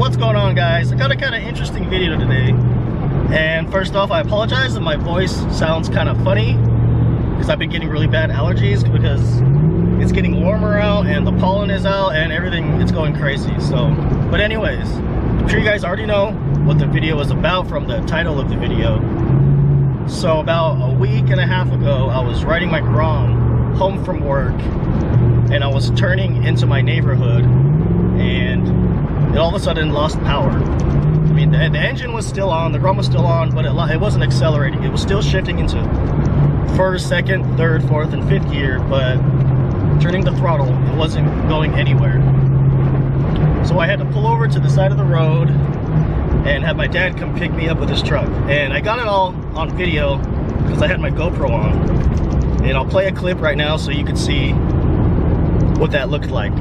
what's going on, guys? I got a kind of interesting video today. And first off, I apologize if my voice sounds kind of funny, because I've been getting really bad allergies because it's getting warmer out and the pollen is out and everything, it's going crazy. So, but anyways, I'm sure you guys already know what the video is about from the title of the video. So about a week and a half ago, I was riding my Grom home from work and I was turning into my neighborhood and it all of a sudden lost power. I mean, the engine was still on, the Grom was still on, but it wasn't accelerating. It was still shifting into first, second, third, fourth, and fifth gear, but turning the throttle, it wasn't going anywhere. So I had to pull over to the side of the road and have my dad come pick me up with his truck. And I got it all on video because I had my GoPro on. And I'll play a clip right now so you can see what that looked like.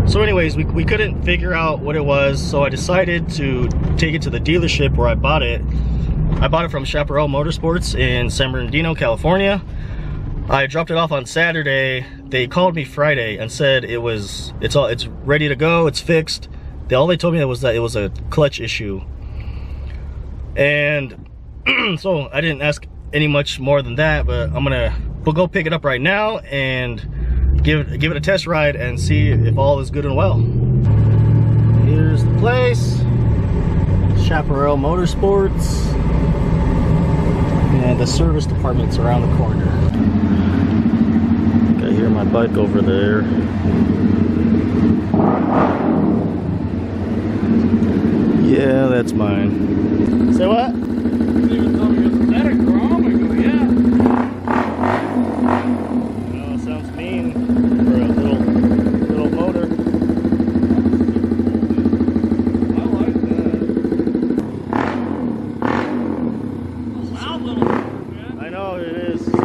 So anyways, we couldn't figure out what it was, so I decided to take it to the dealership where I bought it. I bought it from Chaparral Motorsports in San Bernardino, California. I dropped it off on Saturday. They called me Friday and said it's ready to go, it's fixed. All they told me was that it was a clutch issue. And so I didn't ask any much more than that, but we'll go pick it up right now and give it a test ride and see if all is good and well. Here's the place, Chaparral Motorsports, and the service department's around the corner. I hear my bike over there. Yeah, that's mine. Say what? You even told me, is that a Grom? I go, yeah. No, it sounds mean for a little motor. I like that. A loud little motor, man. I know it is. I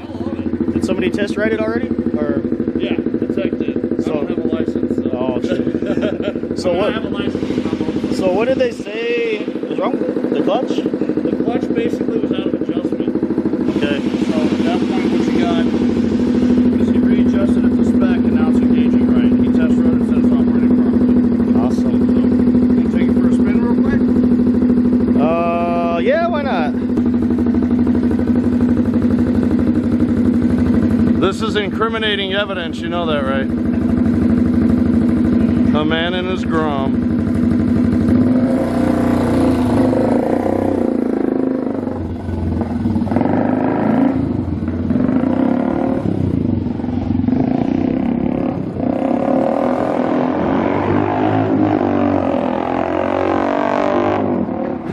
love it. Did somebody test ride it already? Or Yeah, the tech did. I don't have a license, so. oh shit. So I have a license. So what did they say is wrong? The clutch? The clutch basically was out of adjustment. Okay. So at that point, what you got is he readjusted it to spec, and now it's engaging right. He test rode it, said it's operating properly. Awesome. So, you want to take it for a spin real quick? Yeah, why not? This is incriminating evidence, you know that, right? A man in his Grom.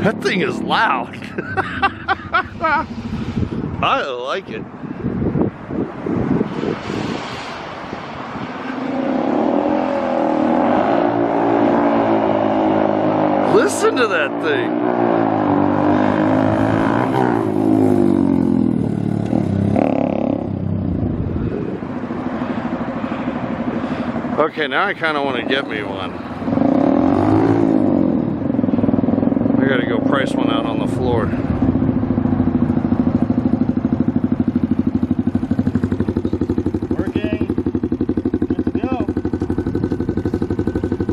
That thing is loud. I like it. Listen to that thing. Okay, now I kind of want to get me one. I gotta go price one out on the floor. Working. Good to go.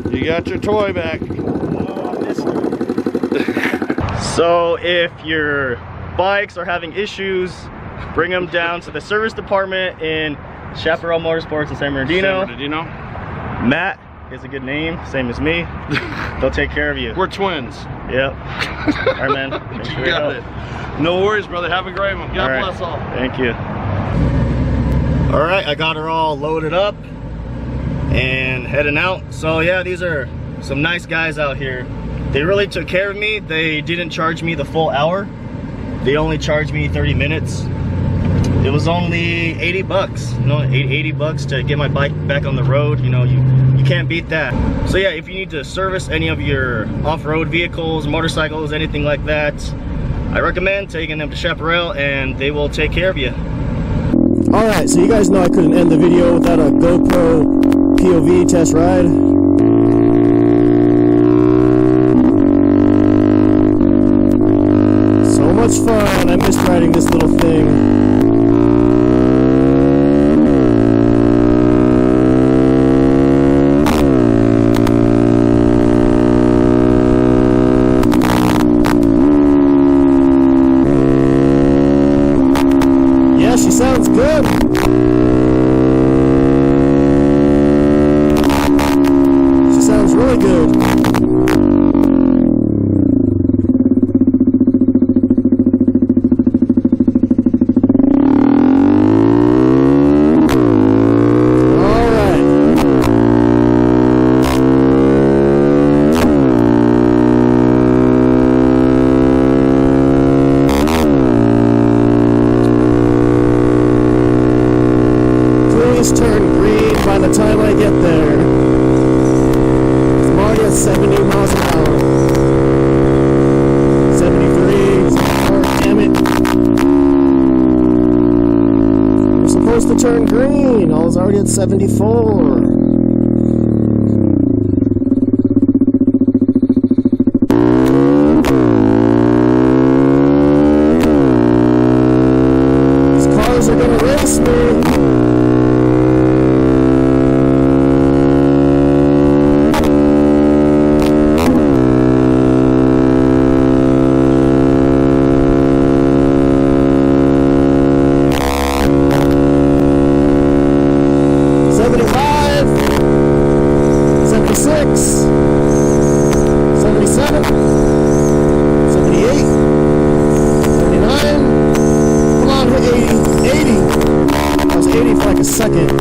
You got your toy back. Oh, I missed it. So if your bikes are having issues, bring them down to the service department in Chaparral Motorsports in San Bernardino. San Bernardino. Matt is a good name, same as me. They'll take care of you. We're twins. Yep. All right, man. Thanks for your Got help. it. No worries, brother. Have a great one. God All bless all. Thank you. All right, I got her all loaded up and heading out. So yeah, these are some nice guys out here. They really took care of me. They didn't charge me the full hour. They only charged me 30 minutes. It was only 80 bucks, you know, 80 bucks to get my bike back on the road. You know, you can't beat that. So yeah, if you need to service any of your off-road vehicles, motorcycles, anything like that, I recommend taking them to Chaparral and they will take care of you. All right, so you guys know I couldn't end the video without a GoPro POV test ride. So much fun. I missed riding this little thing. Yeah, she sounds good. She sounds really good. Turn green by the time I get there. I'm already at 70 miles an hour. 73. Oh, damn it. We're supposed to turn green. I was already at 74. These cars are gonna race me. A second.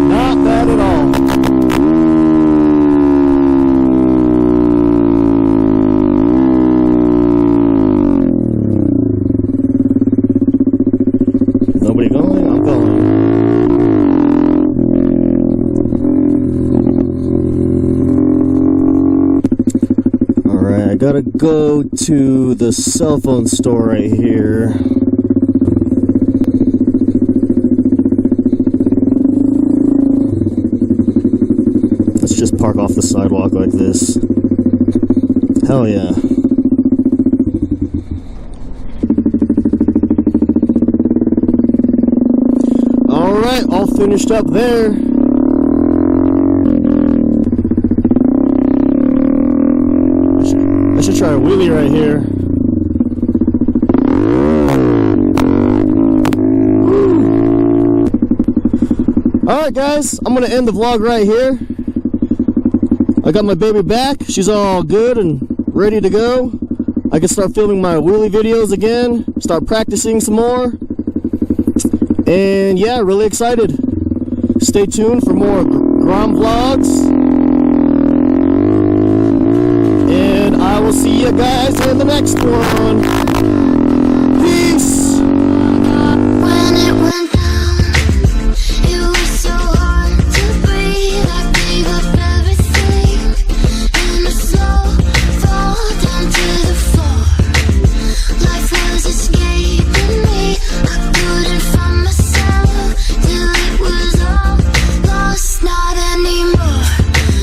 Not bad at all. Nobody going? I'm going. Alright, I gotta go to the cell phone store right here. Just park off the sidewalk like this. Hell yeah. Alright, all finished up there. I should try a wheelie right here. Alright guys, I'm gonna end the vlog right here. I got my baby back. She's all good and ready to go. I can start filming my wheelie videos again, start practicing some more. And yeah, really excited. Stay tuned for more Grom vlogs. And I will see you guys in the next one.